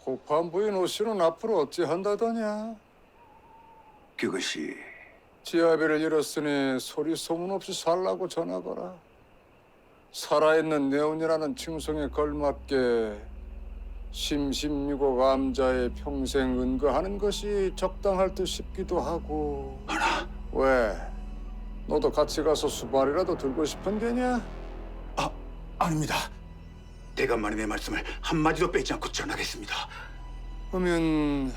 호판 부인 오씨는 앞으로 어찌한다더냐? 그것이 지아비를 잃었으니 소리 소문 없이 살라고 전하거라. 살아있는 내온이라는 칭송에 걸맞게 심심유고 암자의 평생 은거하는 것이 적당할 듯 싶기도 하고. 하나. 왜? 너도 같이 가서 수발이라도 들고 싶은 게냐? 아닙니다. 대감마님의 말씀을 한마디도 빼지 않고 전하겠습니다. 그러면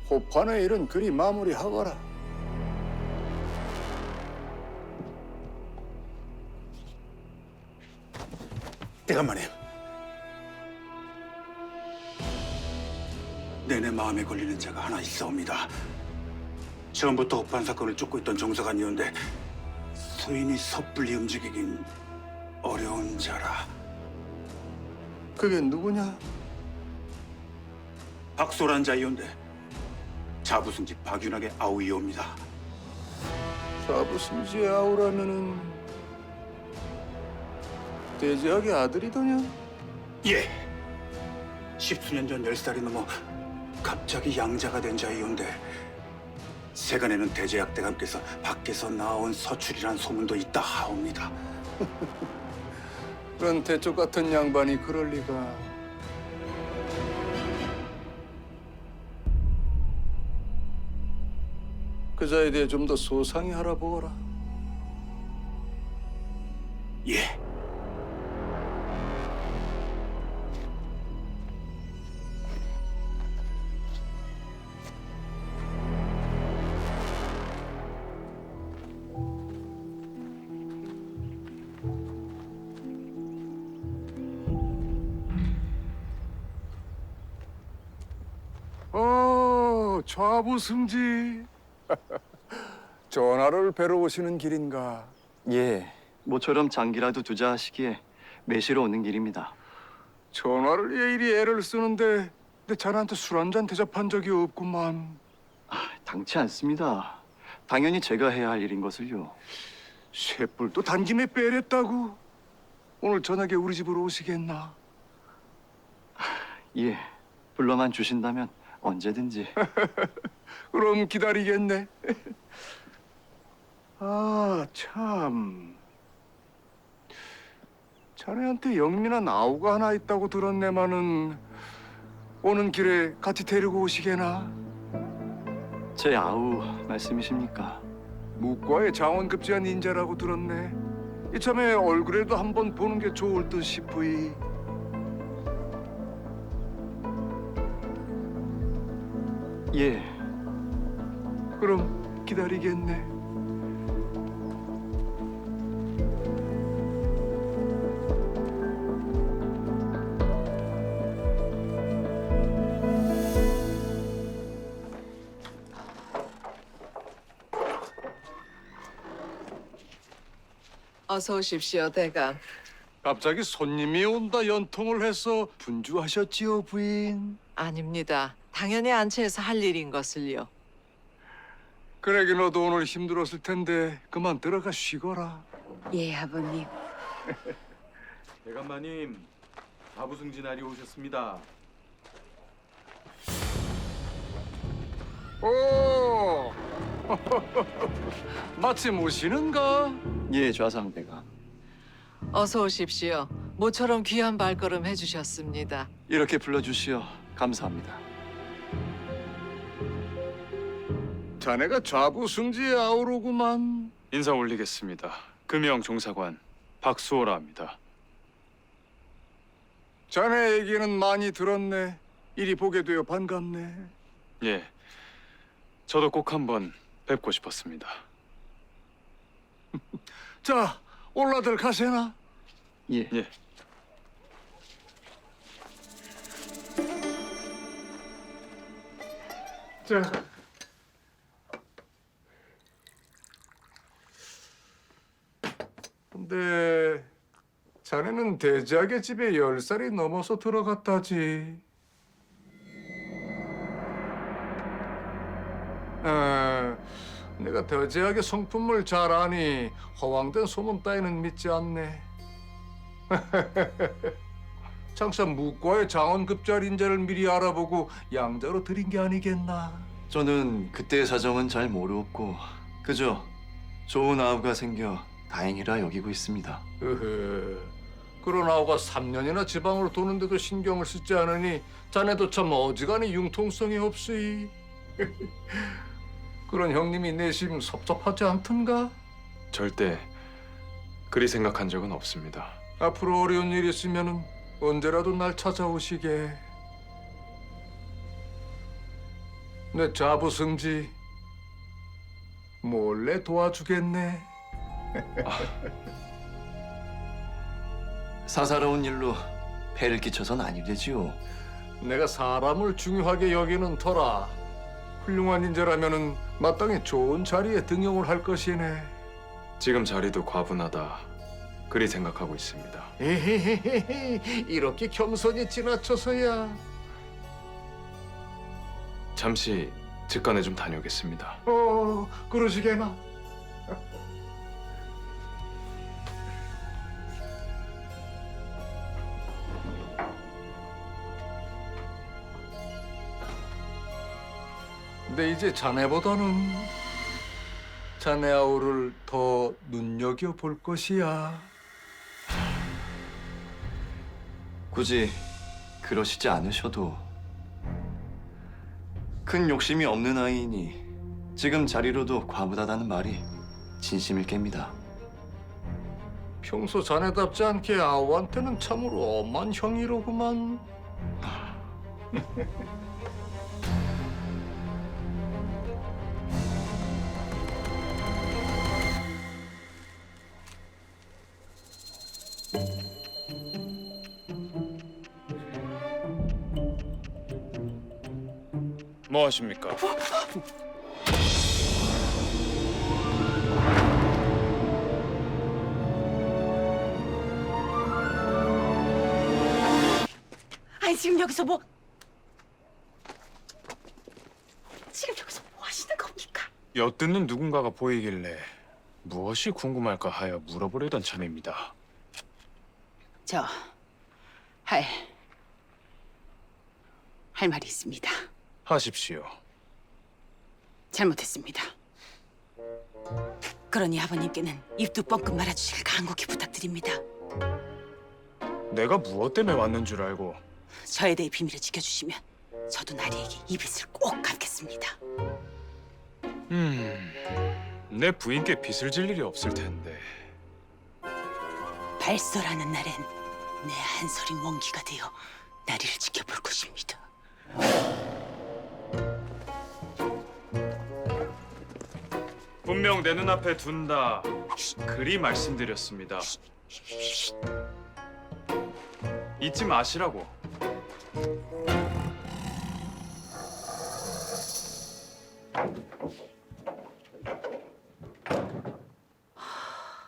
호판의 일은 그리 마무리하거라. 대감마님, 내내 마음에 걸리는 자가 하나 있사옵니다. 처음부터 호판 사건을 쫓고 있던 정사관이었는데 소인이 섣불리 움직이긴 어려운 자라. 그게 누구냐? 박소란 자이온데 자부승지 박윤학의 아우이옵니다. 자부승지 아우라면은 대제학의 아들이더냐? 예. 10수년 전 10살이 넘어 갑자기 양자가 된 자이온데 세간에는 대제학 대감께서 밖에서 나온 서출이란 소문도 있다 하옵니다. 그런 대쪽 같은 양반이 그럴 리가. 그 자에 대해 좀 더 소상히 알아보거라. 예. 좌부승지. 전하를 뵈러 오시는 길인가? 예, 모처럼 장기라도 두자 하시기에 매시러 오는 길입니다. 전하를 위해 이리 애를 쓰는데 내 자네한테 술 한 잔 대접한 적이 없구만. 당치 않습니다. 당연히 제가 해야 할 일인 것을요. 쇠뿔도 단김에 빼랬다고? 오늘 저녁에 우리 집으로 오시겠나? 예, 불러만 주신다면 언제든지. 그럼 기다리겠네. 아, 참. 자네한테 영민한 아우가 하나 있다고 들었네마는 오는 길에 같이 데리고 오시게나? 제 아우 말씀이십니까? 묵과의 장원급제한 인자라고 들었네. 이참에 얼굴에도 한번 보는 게 좋을 듯 싶으이. 예, 그럼 기다리겠네. 어서 오십시오, 대감. 갑자기 손님이 온다 연통을 해서 분주하셨지요, 부인? 아닙니다. 당연히 안채에서 할 일인 것을요. 그러게 너도 오늘 힘들었을 텐데 그만 들어가 쉬거라. 예, 아버님. 대감마님, 자부승지 날이 오셨습니다. 오, 마침 오시는가? 예, 좌상대가. 어서 오십시오. 모처럼 귀한 발걸음 해주셨습니다. 이렇게 불러주시어 감사합니다. 자네가 좌부승지 아우로구만. 인사 올리겠습니다. 금영 종사관 박수호라 합니다. 자네 얘기는 많이 들었네. 이리 보게 되어 반갑네. 예, 저도 꼭 한번 뵙고 싶었습니다. 자, 올라들 가세나. 예. 예. 자. 근데 자네는 대작의 집에 10살이 넘어서 들어갔다지. 내가 대제학의 성품을 잘 아니 허황된 소문 따위는 믿지 않네. 장사 무과의 장원급자 인자를 미리 알아보고 양자로 드린 게 아니겠나. 저는 그때의 사정은 잘 모르었고 그저 좋은 아우가 생겨 다행이라 여기고 있습니다. 그런 아우가 3년이나 지방으로 도는데도 신경을 쓰지 않으니 자네도 참 어지간히 융통성이 없으이. 그런 형님이 내심 섭섭하지 않던가? 절대 그리 생각한 적은 없습니다. 앞으로 어려운 일 있으면 언제라도 날 찾아오시게. 내 자부성지 몰래 도와주겠네. 사사로운 일로 폐를 끼쳐선 아니 되지요. 내가 사람을 중요하게 여기는 터라 훌륭한 인재라면은 마땅히 좋은 자리에 등용을 할 것이네. 지금 자리도 과분하다. 그리 생각하고 있습니다. 에헤헤헤, 이렇게 겸손이 지나쳐서야. 잠시 직관에 좀 다녀오겠습니다. 그러시게나. 근데 이제 자네보다는 자네 아우를 더 눈여겨볼 것이야. 굳이 그러시지 않으셔도 큰 욕심이 없는 아이니 지금 자리로도 과부다다는 말이 진심일 깹니다. 평소 자네답지 않게 아우한테는 참으로 엄한 형이로구만. 뭐 하십니까? 아니 지금 여기서 뭐 하시는 겁니까? 엿듣는 누군가가 보이길래 무엇이 궁금할까 하여 물어보려던 참입니다. 할 말이 있습니다. 하십시오. 잘못했습니다. 그러니 아버님께는 입도 뻥끗 말아주실 간곡히 부탁드립니다. 내가 무엇 때문에 왔는 줄 알고 저에 대해 비밀을 지켜주시면 저도 나리에게 이 빚을 꼭 갚겠습니다. 내 부인께 빚을 질 일이 없을 텐데. 발설하는 날엔 내 한 설이 먼기가 되어 나리를 지켜볼 것입니다. 분명 내 눈앞에 둔다. 그리 말씀드렸습니다. 잊지 마시라고.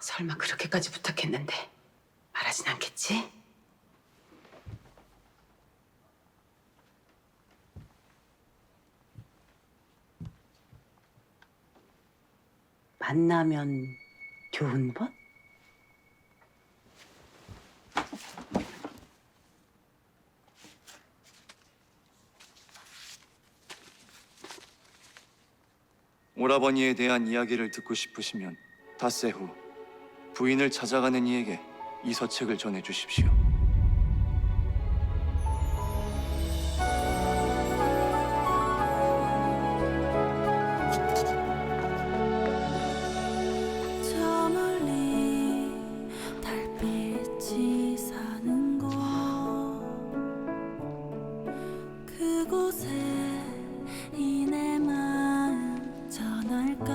설마 그렇게까지 부탁했는데 말하진 않겠지? 만나면 교훈법? 오라버니에 대한 이야기를 듣고 싶으시면 닷새 후 부인을 찾아가는 이에게 이 서책을 전해주십시오. 저 멀리 달빛이 사는 곳 그곳에 이 내 마음 전할까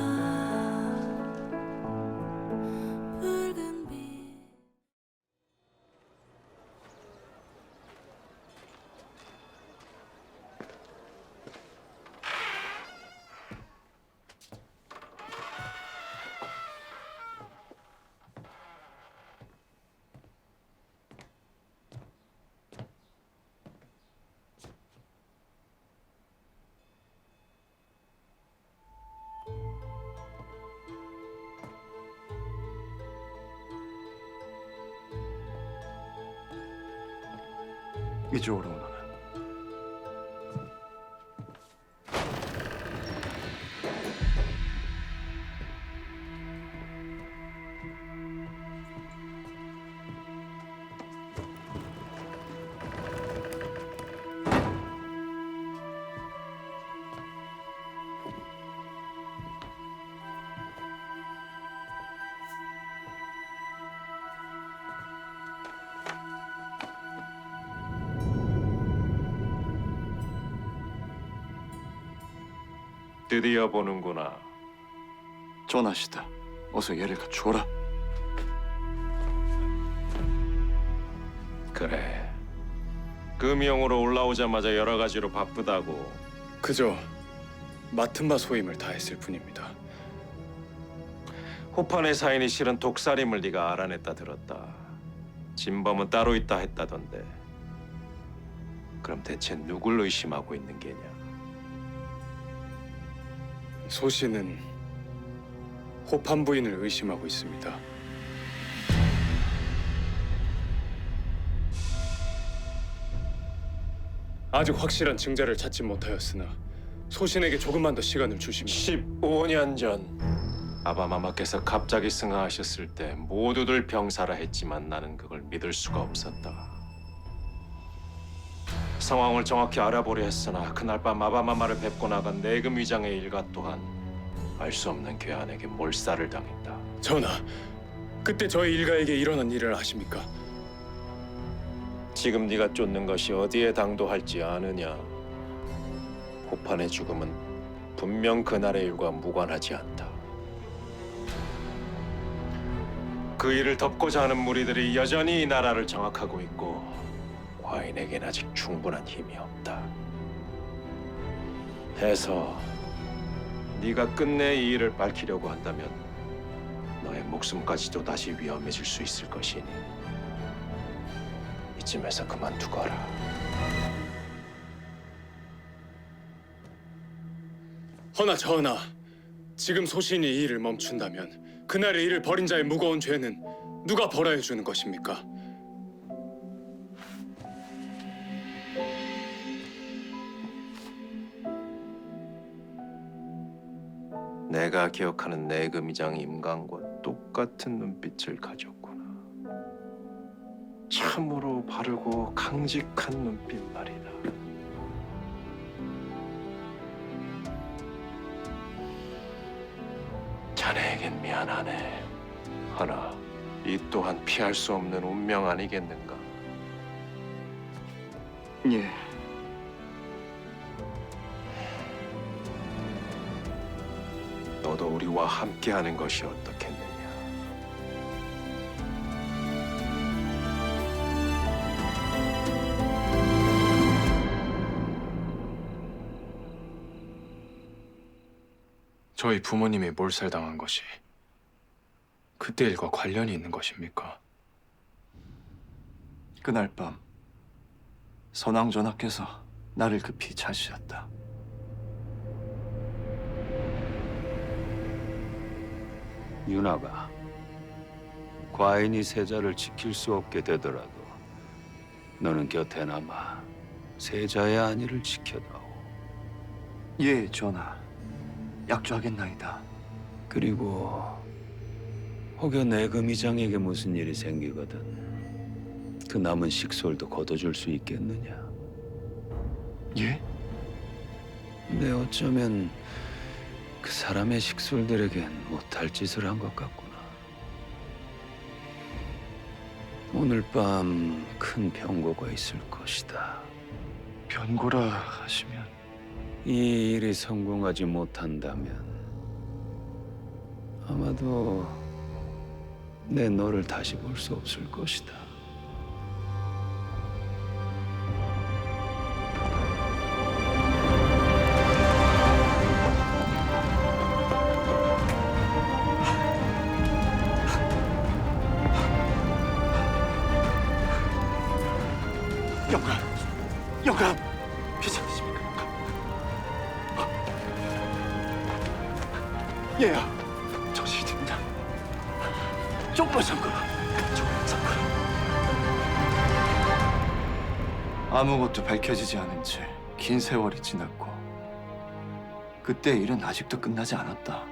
붉은 빛 이쪽으로 오너라. 드디어 보는구나. 전하시다. 어서 얘를 갖추어라. 그래. 금영으로 올라오자마자 여러 가지로 바쁘다고. 그저 맡은 바 소임을 다했을 뿐입니다. 호판의 사인이 실은 독살임을 네가 알아냈다 들었다. 진범은 따로 있다 했다던데. 그럼 대체 누굴 의심하고 있는 게냐? 소신은 호판 부인을 의심하고 있습니다. 아직 확실한 증자를 찾지 못하였으나 소신에게 조금만 더 시간을 주시면 15년 전 아바마마께서 갑자기 승하하셨을 때 모두들 병사라 했지만 나는 그걸 믿을 수가 없었다. 상황을 정확히 알아보려 했으나 그날 밤 아바마마를 뵙고 나간 내금 위장의 일가 또한 알 수 없는 괴한에게 몰살을 당했다. 전하, 그때 저희 일가에게 일어난 일을 아십니까? 지금 네가 쫓는 것이 어디에 당도할지 아느냐? 호판의 죽음은 분명 그날의 일과 무관하지 않다. 그 일을 덮고자 하는 무리들이 여전히 이 나라를 장악하고 있고 과인에겐 아직 충분한 힘이 없다. 해서 네가 끝내 이 일을 밝히려고 한다면 너의 목숨까지도 다시 위험해질 수 있을 것이니 이쯤에서 그만두거라. 허나 전하, 지금 소신이 이 일을 멈춘다면 그날의 일을 벌인 자의 무거운 죄는 누가 벌어야 주는 것입니까? 내가 기억하는 내금이장 임강과 똑같은 눈빛을 가졌구나. 참으로 바르고 강직한 눈빛 말이다. 자네에겐 미안하네. 하나, 이 또한 피할 수 없는 운명 아니겠는가? 예. 너도 우리와 함께하는 것이 어떻겠느냐? 저희 부모님이 몰살당한 것이 그때 일과 관련이 있는 것입니까? 그날 밤 선왕 전하께서 나를 급히 찾으셨다. 윤아가 과인이 세자를 지킬 수 없게 되더라도 너는 곁에 남아 세자의 안위를 지켜다오. 예, 전하. 약조하겠나이다. 그리고 혹여 내금이장에게 무슨 일이 생기거든 그 남은 식솔도 걷어줄 수 있겠느냐? 예? 내 어쩌면 그 사람의 식솔들에겐 못할 짓을 한 것 같구나. 오늘 밤 큰 병고가 있을 것이다. 변고라 하시면 이 일이 성공하지 못한다면 아마도 내 너를 다시 볼 수 없을 것이다. 영감, 괜찮으십니까? 얘야, 정신이 듭니다. 조금만 참거라. 조금만 참거라. 아무것도 밝혀지지 않은 채 긴 세월이 지났고 그때의 일은 아직도 끝나지 않았다.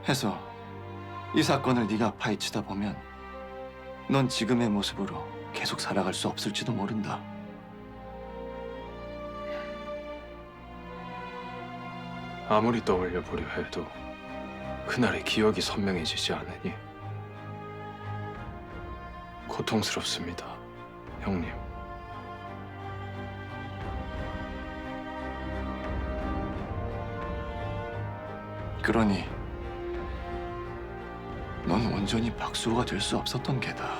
해서 이 사건을 네가 파헤치다 보면 넌 지금의 모습으로 계속 살아갈 수 없을지도 모른다. 아무리 떠올려 보려 해도 그날의 기억이 선명해지지 않으니 고통스럽습니다, 형님. 그러니 넌 온전히 박수호가 될 수 없었던 게다.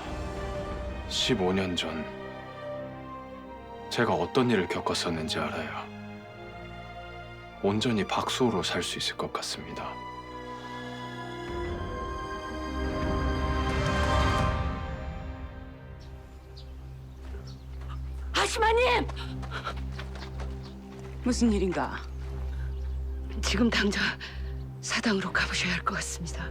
15년 전 제가 어떤 일을 겪었었는지 알아야 온전히 박수호로 살 수 있을 것 같습니다. 아시마님! 무슨 일인가? 지금 당장 사당으로 가보셔야 할 것 같습니다.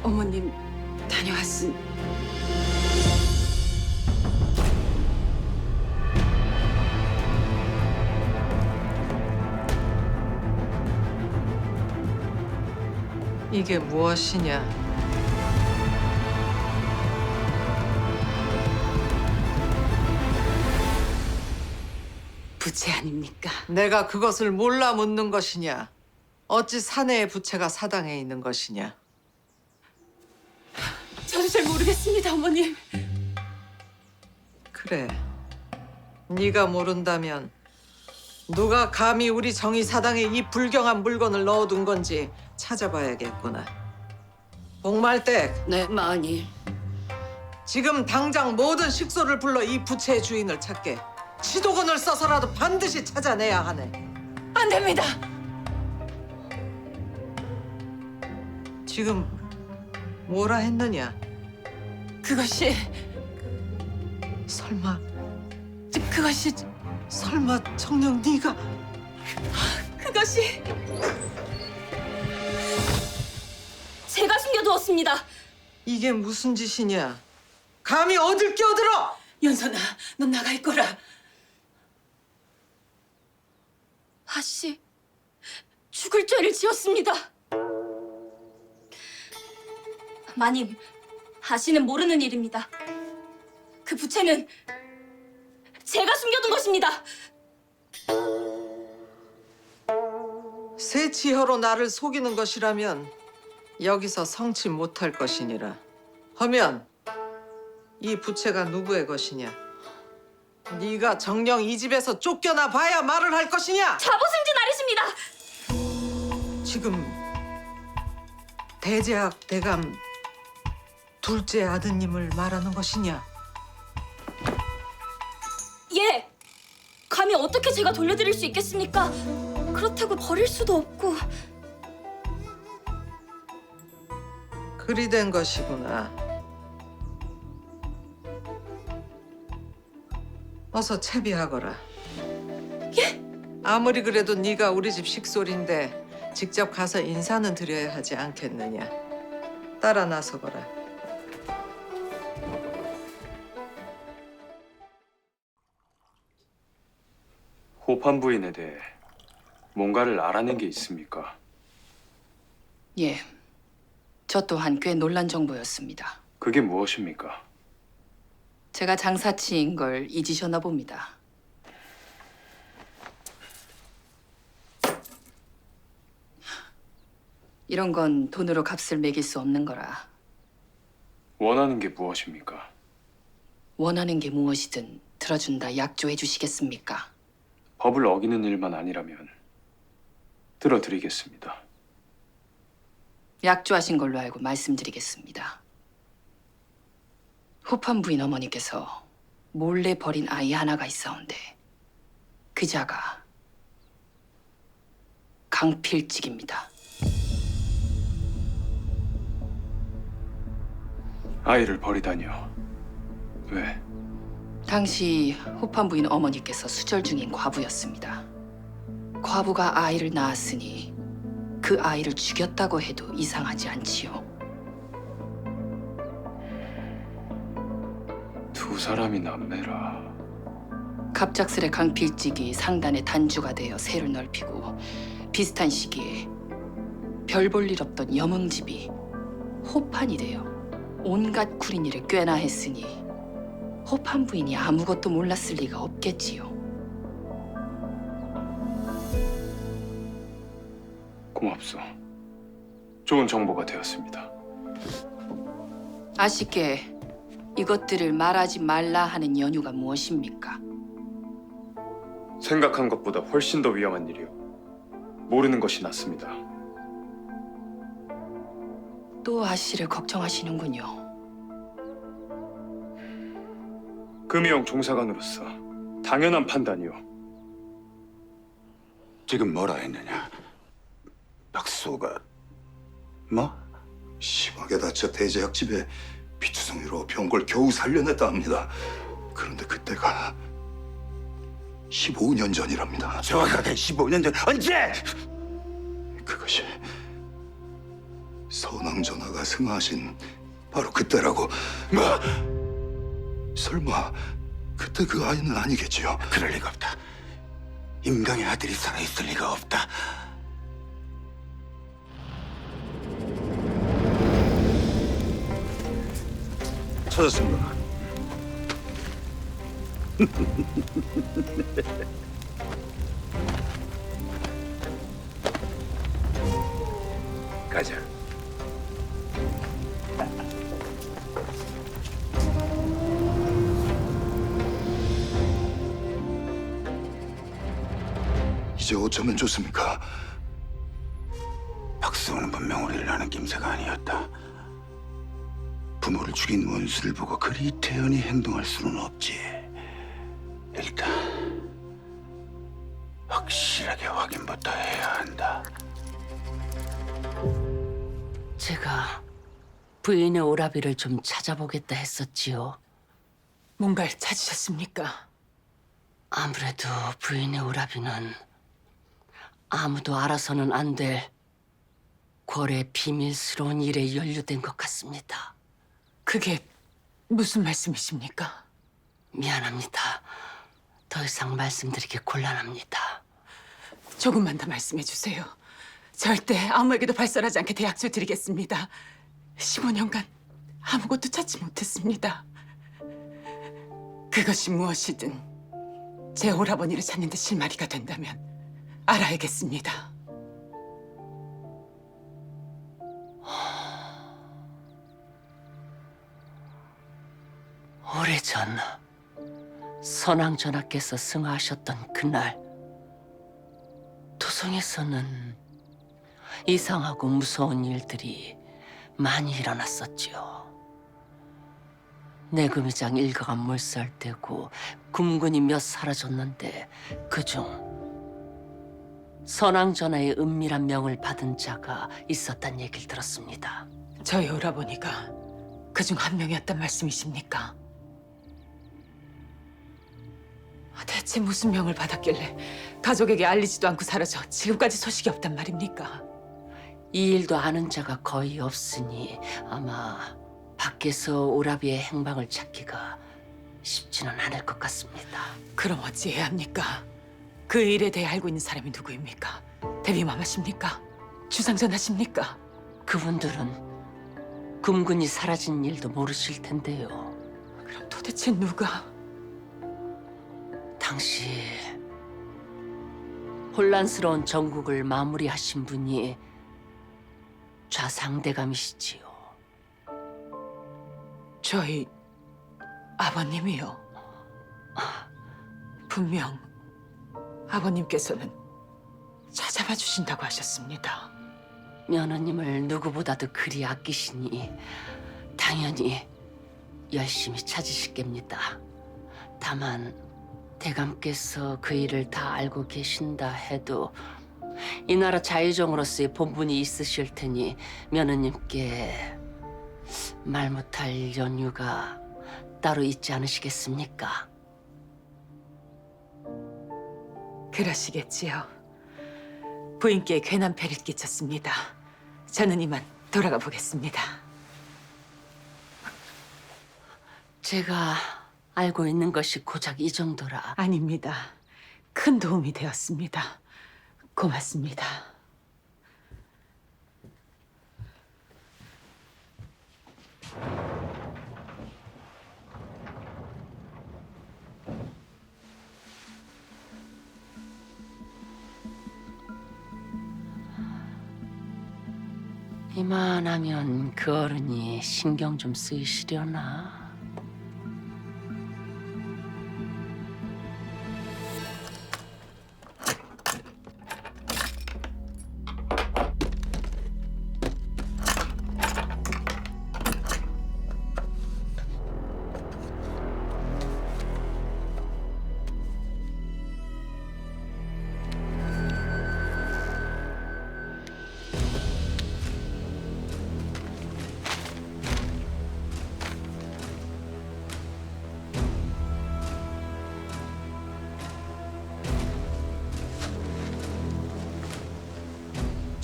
어머님 다녀왔으니 이게 무엇이냐? 부채 아닙니까? 내가 그것을 몰라 묻는 것이냐? 어찌 사내의 부채가 사당에 있는 것이냐? 저도 잘 모르겠습니다, 어머님. 그래. 네가 모른다면 누가 감히 우리 정의 사당에 이 불경한 물건을 넣어둔 건지 찾아봐야겠구나. 복말댁, 네, 마흔일. 지금 당장 모든 식소를 불러 이 부채의 주인을 찾게. 지도건을 써서라도 반드시 찾아내야 하네. 안 됩니다. 지금 뭐라 했느냐? 그것이 설마 정녕 네가 그것이 제가 숨겨두었습니다. 이게 무슨 짓이냐? 감히 어딜 끼어들어? 연선아, 넌 나가 있거라. 아씨, 죽을 죄를 지었습니다. 마님, 아씨는 모르는 일입니다. 그 부채는 제가 숨겨둔 것입니다. 새 지혜로 나를 속이는 것이라면 여기서 성치 못할 것이니라. 하면 이 부채가 누구의 것이냐? 네가 정녕 이 집에서 쫓겨나 봐야 말을 할 것이냐? 자부승진 아리십니다. 지금 대제학 대감 둘째 아드님을 말하는 것이냐? 예, 감히 어떻게 제가 돌려드릴 수 있겠습니까? 그렇다고 버릴 수도 없고. 그리 된 것이구나. 어서 채비하거라. 예? 아무리 그래도 네가 우리 집 식솔인데 직접 가서 인사는 드려야 하지 않겠느냐. 따라 나서거라. 호판 부인에 대해 뭔가를 알아낸 게 있습니까? 예, 저 또한 꽤 놀란 정보였습니다. 그게 무엇입니까? 제가 장사치인 걸 잊으셨나 봅니다. 이런 건 돈으로 값을 매길 수 없는 거라. 원하는 게 무엇입니까? 원하는 게 무엇이든 들어준다 약조해 주시겠습니까? 법을 어기는 일만 아니라면 들어드리겠습니다. 약조하신 걸로 알고 말씀드리겠습니다. 호판 부인 어머니께서 몰래 버린 아이 하나가 있어온데 그 자가 강필직입니다. 아이를 버리다니요. 왜? 당시 호판 부인 어머니께서 수절 중인 과부였습니다. 과부가 아이를 낳았으니 그 아이를 죽였다고 해도 이상하지 않지요. 두 사람이 남매라. 갑작스레 강필직이 상단의 단주가 되어 세를 넓히고 비슷한 시기에 별 볼 일 없던 염흥집이 호판이 되어 온갖 구린 일을 꽤나 했으니 호판 부인이 아무것도 몰랐을 리가 없겠지요. 고맙소. 좋은 정보가 되었습니다. 아쉽게 이것들을 말하지 말라 하는 연유가 무엇입니까? 생각한 것보다 훨씬 더 위험한 일이요. 모르는 것이 낫습니다. 또 아씨를 걱정하시는군요. 금이용 종사관으로서 당연한 판단이요. 지금 뭐라 했느냐? 박수가 뭐? 심하게 다쳐 대제학 집에 비투성이로 병걸 겨우 살려냈다 합니다. 그런데 그때가 15년 전이랍니다. 정확하게 15년 전 언제? 그것이 선왕 전하가 승하하신 바로 그때라고. 뭐? 설마 그때 그 아이는 아니겠지요? 그럴 리가 없다. 임강의 아들이 살아있을 리가 없다. 찾았습니다. 가자. 이제 어쩌면 좋습니까? 박수호는 분명 우리를 아는 김새가 아니었다. 부모를 죽인 원수를 보고 그리 태연히 행동할 수는 없지. 일단 확실하게 확인부터 해야 한다. 제가 부인의 오라비를 좀 찾아보겠다 했었지요. 뭔가를 찾으셨습니까? 아무래도 부인의 오라비는 아무도 알아서는 안 될 궐의 비밀스러운 일에 연루된 것 같습니다. 그게 무슨 말씀이십니까? 미안합니다. 더 이상 말씀드리기 곤란합니다. 조금만 더 말씀해 주세요. 절대 아무에게도 발설하지 않게 대약조 드리겠습니다. 15년간 아무것도 찾지 못했습니다. 그것이 무엇이든 제 오라버니를 찾는 데 실마리가 된다면 알아야겠습니다. 오래전 선왕 전하께서 승하하셨던 그날 도성에서는 이상하고 무서운 일들이 많이 일어났었지요. 내금의장 일가가 몰살되고 군군이 몇 사라졌는데 그중 선왕 전하의 은밀한 명을 받은 자가 있었단 얘기를 들었습니다. 저희 오라버니가 그중 한 명이었단 말씀이십니까? 대체 무슨 명을 받았길래 가족에게 알리지도 않고 사라져 지금까지 소식이 없단 말입니까? 이 일도 아는 자가 거의 없으니 아마 밖에서 오라비의 행방을 찾기가 쉽지는 않을 것 같습니다. 그럼 어찌해야 합니까? 그 일에 대해 알고 있는 사람이 누구입니까? 대비마마십니까? 주상전하십니까? 그분들은 금군이 사라진 일도 모르실 텐데요. 그럼 도대체 누가? 당시 혼란스러운 전국을 마무리하신 분이 좌상대감이시지요. 저희 아버님이요. 분명 아버님께서는 찾아봐 주신다고 하셨습니다. 며느님을 누구보다도 그리 아끼시니 당연히 열심히 찾으실 겁니다. 다만 대감께서 그 일을 다 알고 계신다 해도 이 나라 자유정으로서의 본분이 있으실 테니 며느님께 말 못할 연유가 따로 있지 않으시겠습니까? 그러시겠지요. 부인께 괜한 배를 끼쳤습니다. 저는 이만 돌아가 보겠습니다. 제가 알고 있는 것이 고작 이 정도라. 아닙니다. 큰 도움이 되었습니다. 고맙습니다. 이만하면 그 어른이 신경 좀 쓰이시려나?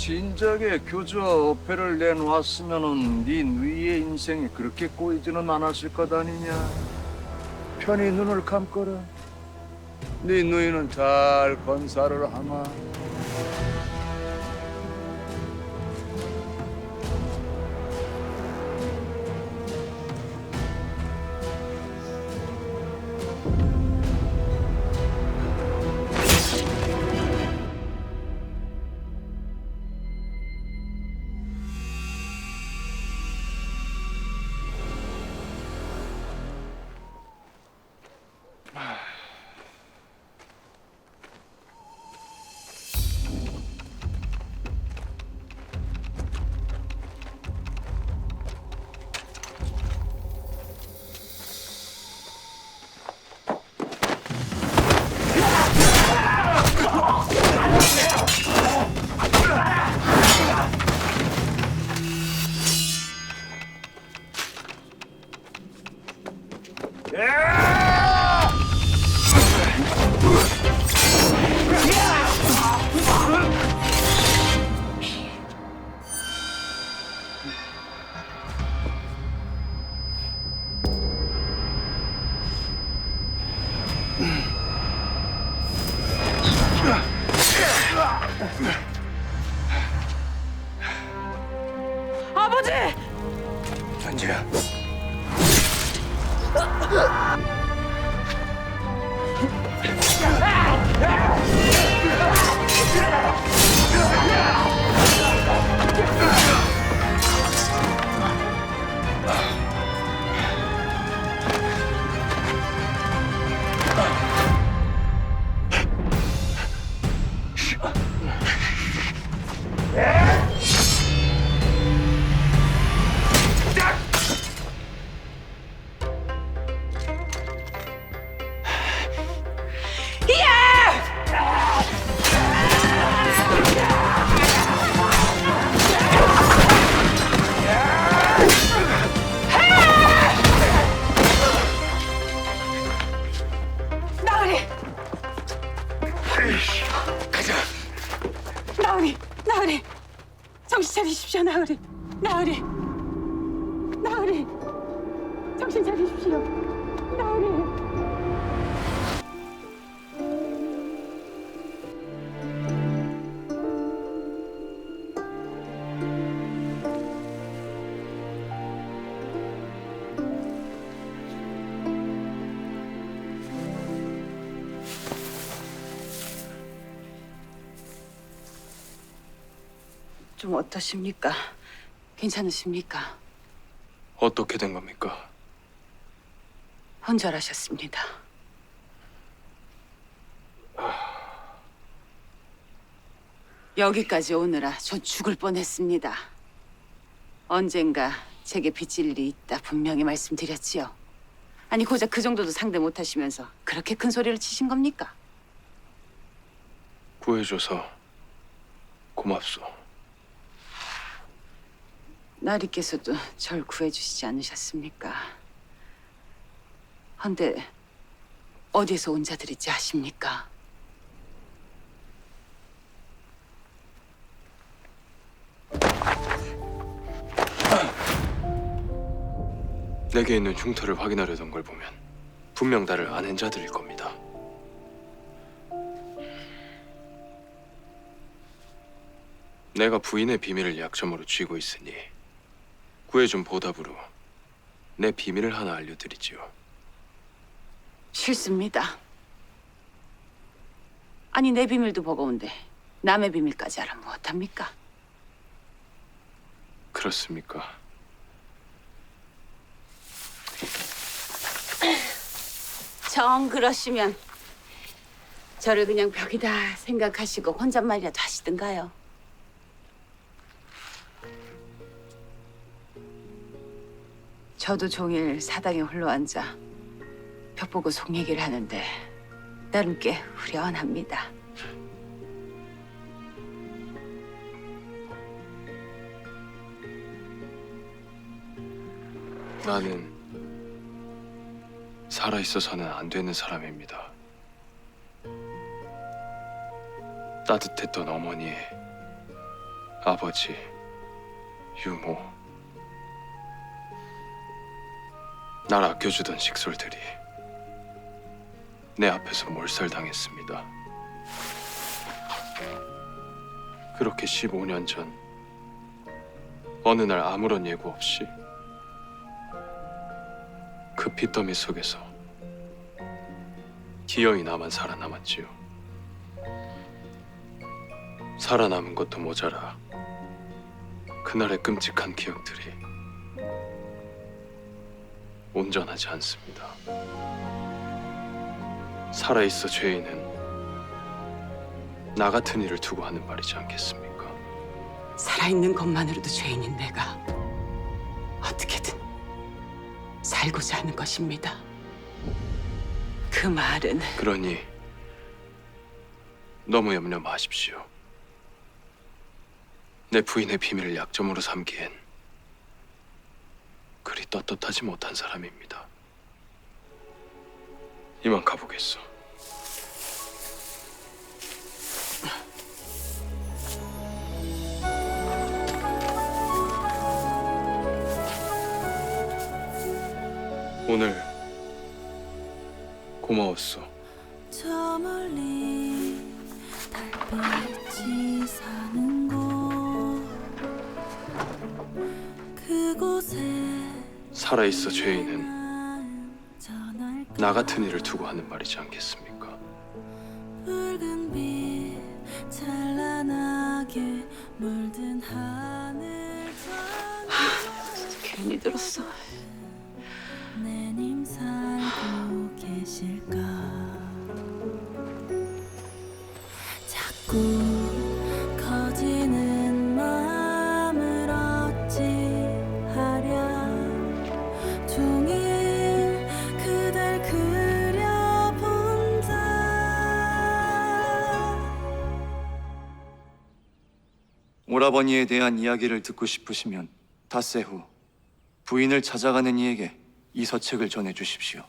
진작에 교주와 어패를 내놓았으면은 네 누이의 인생이 그렇게 꼬이지는 않았을 것 아니냐. 편히 눈을 감거라. 네 누이는 잘 건사를 하마. 아버지! 현재야. 나으리! 나으리! 나으리! 정신 차리십시오, 나으리! 나으리! 나으리! 정신 차리십시오, 나으리! 좀 어떠십니까? 괜찮으십니까? 어떻게 된 겁니까? 혼절하셨습니다. 여기까지 오느라 전 죽을 뻔했습니다. 언젠가 제게 빚질 일이 있다 분명히 말씀드렸지요. 아니 고작 그 정도도 상대 못하시면서 그렇게 큰 소리를 치신 겁니까? 구해줘서 고맙소. 나리께서도 절 구해주시지 않으셨습니까? 헌데 어디서 온 자들이지 아십니까? 내게 있는 흉터를 확인하려던 걸 보면 분명 나를 아는 자들일 겁니다. 내가 부인의 비밀을 약점으로 쥐고 있으니 구해준 보답으로 내 비밀을 하나 알려드리지요. 싫습니다. 아니 내 비밀도 버거운데 남의 비밀까지 알아면 어떡합니까? 그렇습니까? 정 그러시면 저를 그냥 벽이다 생각하시고 혼잣말이라도 하시든가요. 저도 종일 사당에 홀로 앉아 벽 보고 속 얘기를 하는데 나름 꽤 후련합니다. 나는 살아있어서는 안 되는 사람입니다. 따뜻했던 어머니, 아버지, 유모, 날 아껴주던 식솔들이 내 앞에서 몰살당했습니다. 그렇게 15년 전 어느 날 아무런 예고 없이 그 핏더미 속에서 기어이 나만 살아남았지요. 살아남은 것도 모자라 그날의 끔찍한 기억들이 온전하지 않습니다. 살아있어 죄인은 나 같은 일을 두고 하는 말이지 않겠습니까? 살아있는 것만으로도 죄인인 내가 어떻게든 살고자 하는 것입니다. 그 말은 그러니 너무 염려 마십시오. 내 부인의 비밀을 약점으로 삼기엔 그리 떳떳하지 못한 사람입니다. 이만 가보겠소. 오늘 고마웠어. 저 멀리 달빛이 사는 곳 그곳에 살아있어 죄인은 전할 나 같은 일을 두고 하는 말이지 않겠습니까? 붉은 빛 찬란하게 물든 하늘 괜히 들었어. 내님 살고 계실까 자꾸 커지는 마음을 어찌하랴 종일 그댈 그려본다 오라버니에 대한 이야기를 듣고 싶으시면 닷새 후 부인을 찾아가는 이에게 이 서책을 전해주십시오.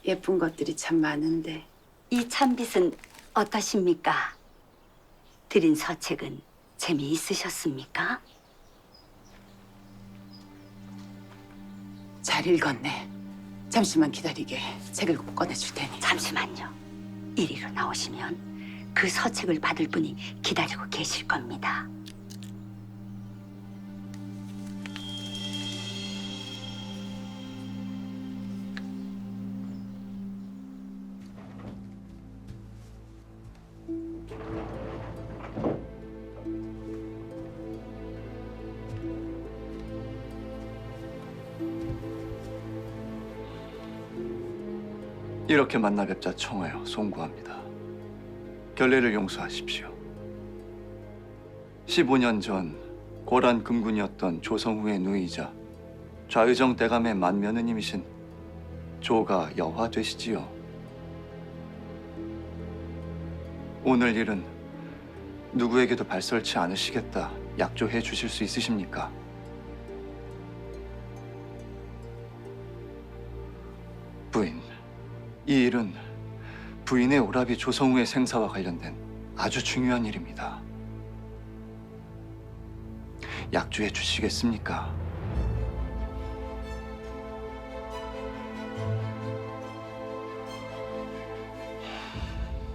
예쁜 것들이 참 많은데 이 찬빛은 어떠십니까? 드린 서책은 재미있으셨습니까? 잘 읽었네. 잠시만 기다리게. 책을 꼭 꺼내줄 테니. 잠시만요. 이리로 나오시면 그 서책을 받을 분이 기다리고 계실 겁니다. 이렇게 만나 뵙자 청하여 송구합니다. 결례를 용서하십시오. 15년 전 고란 금군이었던 조성우의 누이자 좌의정 대감의 맏며느님이신 조가 여화 되시지요. 오늘 일은 누구에게도 발설치 않으시겠다 약조해 주실 수 있으십니까? 부인, 이 일은 부인의 오라비 조성우의 생사와 관련된 아주 중요한 일입니다. 약조해 주시겠습니까?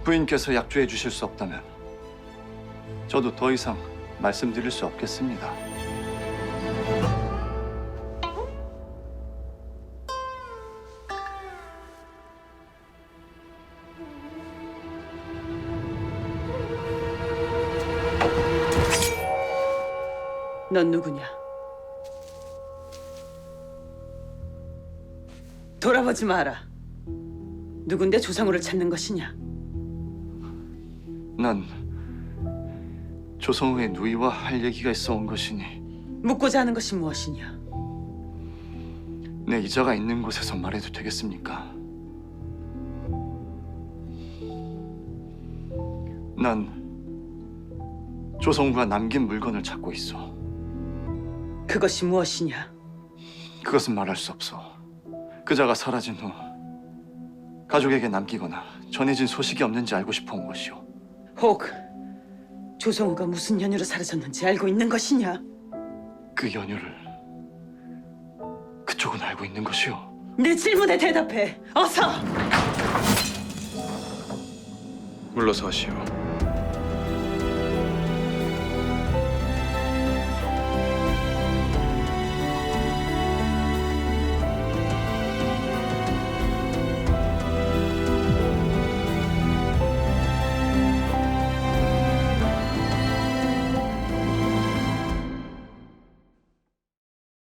부인께서 약조해 주실 수 없다면 저도 더 이상 말씀드릴 수 없겠습니다. 넌 누구냐? 돌아보지 마라. 누군데 조상우를 찾는 것이냐? 난 조성우의 누이와 할 얘기가 있어 온 것이니 묻고자 하는 것이 무엇이냐? 내 이자가 있는 곳에서 말해도 되겠습니까? 난 조성우가 남긴 물건을 찾고 있어. 그것이 무엇이냐? 그것은 말할 수 없어. 그자가 사라진 후 가족에게 남기거나 전해진 소식이 없는지 알고 싶어 온 것이오. 혹 조성우가 무슨 연유로 사라졌는지 알고 있는 것이냐? 그 연유를 그쪽은 알고 있는 것이오. 내 질문에 대답해. 어서! 물러서시오.